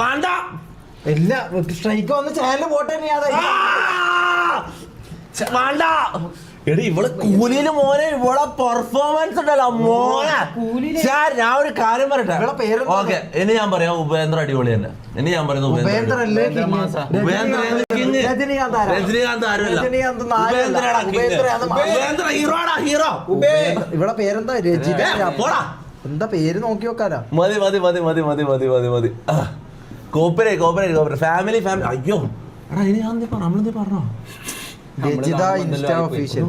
വേണ്ട ഇല്ല സ്ട്രൈക്ക് വന്ന് ചാനൽ പോട്ടെ വേണ്ട എടി ഇവള് കൂലിയില് മോനെ ഇവളെ പെർഫോമൻസ് ഉണ്ടല്ലോ മോനെ. ഞാൻ ഒരു കാര്യം പറയട്ടെ. ഓക്കെ ഇനി ഞാൻ പറയാം ഉപേന്ദ്ര അടിപൊളി തന്നെ. ഇനി ഞാൻ പറയുന്നത് രജനീകാന്ത് ആരുമല്ല. ഉപേന്ദ്ര ഹീറോടാ ഹീറോ. ഇവിടെ പേരെന്താ രജിത. എന്താ പേര് നോക്കി വെക്കാലോ. മതി മതി മതി മതി മതി മതി മതി മതി. കോപ്പറേറ്റ് ഫാമിലി അയ്യോ എടാ ഇനി ഞാൻ നമ്മളെന്ത് പറഞ്ഞോ. Rajitha insta official.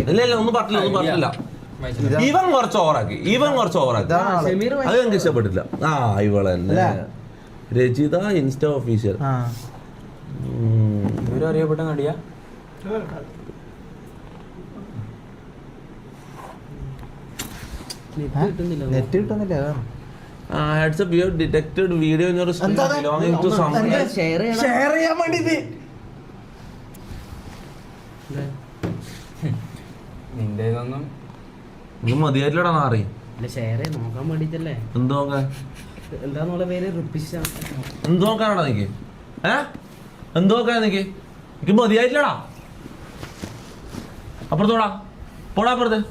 ഇല്ല ഇല്ല ഒന്നും പറഞ്ഞില്ല. ഇവൻ കുറച്ച് ഓവറാക്കി അത് എനിക്ക് ഇഷ്ടപ്പെട്ടില്ല. ആ ഇവളെന്നെ രജിത ഇൻസ്റ്റാ ഒഫീഷ്യൽ. അറിയപ്പെട്ട നടിയാ. നെറ്റ് കിട്ടുന്നില്ല. heads up, you have detected video in your screen belonging to someone. Share ചെയ്യാൻ വേണ്ടി നിന്റെ ഇതൊന്നും ഇത് മതിയായിട്ടില്ലടാ നാറി. നോക്കാൻ വേണ്ടിട്ടല്ലേ. എന്ത് നോക്കാൻ? എന്താന്നുള്ള പേര് എന്ത് നോക്കാനാടാ നിക്ക്? എന്ത് നോക്കാൻ നിക്ക്? എനിക്ക് മതിയായിട്ടില്ലടാ. അപ്പുറത്തോടാ പോടാ അപ്പുറത്ത്.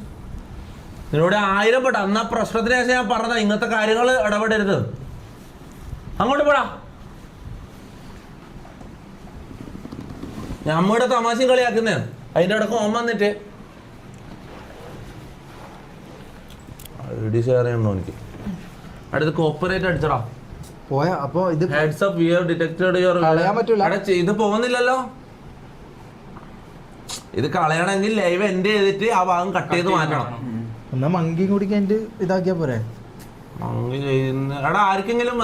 നിന്നോട് 1000 പെട്ട അന്നാ പ്രശ്നത്തിന് ശേഷം ഞാൻ പറഞ്ഞതാ ഇങ്ങനത്തെ കാര്യങ്ങൾ ഇടപെടരുത്. അങ്ങോട്ട് പോടാ. നമ്മയുടെ തമാശയും കളിയാക്കുന്നേ അതിന്റെ ഇടക്ക് ഓൻ വന്നിട്ട് ഷെയർ ചെയ്യണോ എനിക്ക്. അടുത്ത് കോപ്പറേറ്റ് അടിച്ചടാ പോയാ. അപ്പൊ ഇത് heads up here detected your. കളയാൻ പറ്റൂല. ഇത് പോകുന്നില്ലല്ലോ. ഇത് കളയണമെങ്കിൽ ലൈവ് എൻഡ് ചെയ്തിട്ട് ആ ഭാഗം കട്ട് ചെയ്ത് മാറ്റണം. എന്നാ മങ്കി കൂടി കഴിഞ്ഞിട്ട് ഇതാക്കിയാ പോരെ. എടാ ആർക്കെങ്കിലും